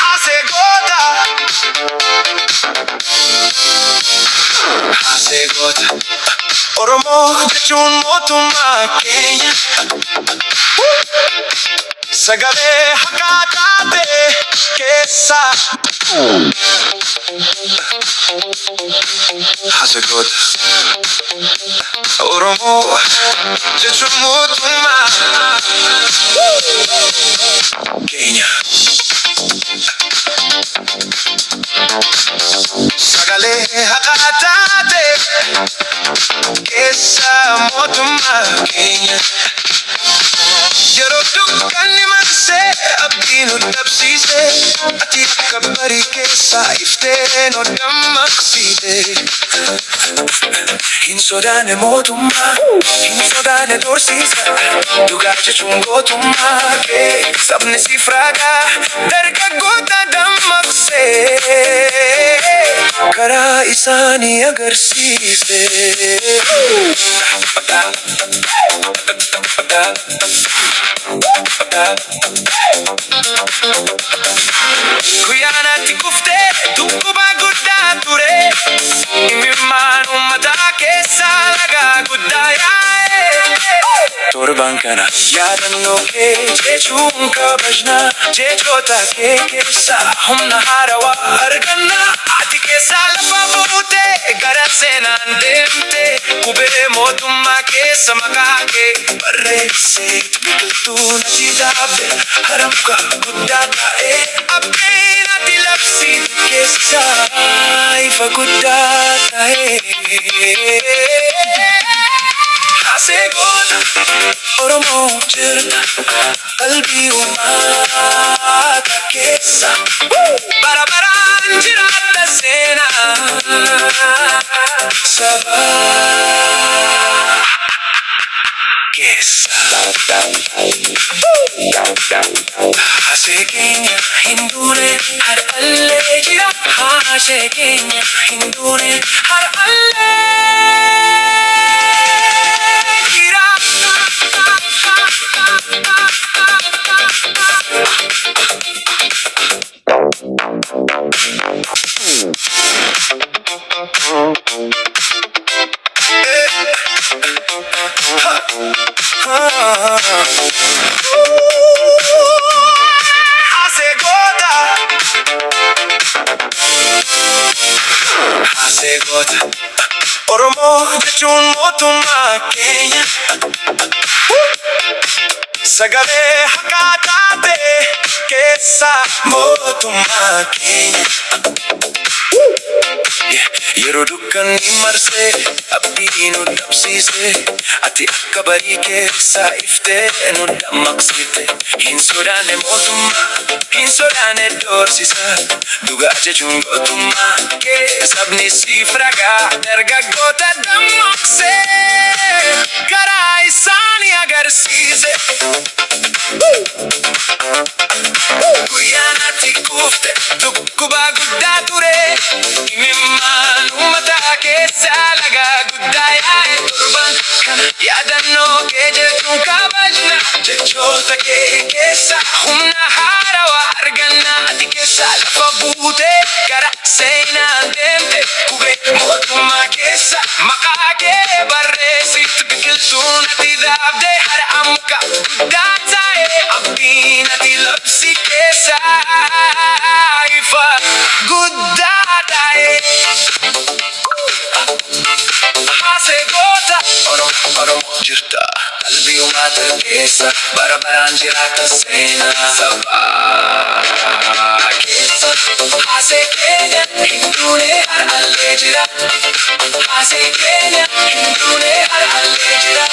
Hacee goota, hacee goota. Oromo jechuun mootummaa keenya. Sagalee haqaa taate keessa. Hacee goota. Oromo jechuun mootummaa keenya. Sagalee haqaa taate keessa mootummaa keenya. Yeroo dukkanni marsee abdiin nu dhabsiise, ati akka barii keessa iftee nu dammaqsiite. Hin sodaanne mootummaa, hin sodaanne dorsiisa, dhugaa jechuun gootummaa kee. Sabni siif raagaa dargaggoota dammaqsee, karaa isaanii agarsiise. Guyyaanatti kuftee dhukkubaa guddaa ture, imimmaan uummataa keessaa lagaa guddaa yaa'e. Torban kana yaadannoo kee jechuun kabajnaa, jechoota kee keessaa humna haarawaa argannaa. Ati keessaa lafa buutee gara seenaan deemte, qubee mootummaa keessa maqaa kee barreessee. Biqiltuun ati dhaabde haramka guddaa ta'e, abdiin ati labsiite keessaa ifa guddaa ta'e. Hacee goota, Oromo jirta qalbii uummata keessa. Bara baraan jiraata seenaa saba keessa. Hacee keenya hin duune har'allee jira, hacee keenya hin duune har'allee jira. Hacee goota, hacee goota. Oromo jechuun mootummaa keenya. Sagalee haqaa taate keessa mootummaa keenya. Yeroo dukkanni marsee abdiin nu dhabsiise, ati akka barii keessa iftee nu dammaqsiite. Hin sodaanne mootummaa, hin sodaanne doorsisa, dhugaa jechuun gootummaa kee. Sabni siif ragaa dargaggoota dammaqsee, karaa isaanii agarsiise. Guyyaan ati kufte dhukkubaa guddaa ture, imimmaan uummataa keessaa lagaa guddaa yaa'e. Torban kana yaadannoo kee jechuun kabajna, jechoota kee keessa humna haarawaa argannaa. Ati keessaa lafa buutee gara seenaan deemte, qubee mootummaa keessa maqaa kee barreessite. Biqiltuun ati dhaabde haramka guddaa ta'e, abdiin ati labsi keessaa ifa guddaa ta'e. Hacee goota, Oromo jirta qalbii uummata keessa. Bara baraan jiraata seenaa saba keessa. Hacee keenya hin duune har'allee jira, hacee keenya hin duune har'allee jira.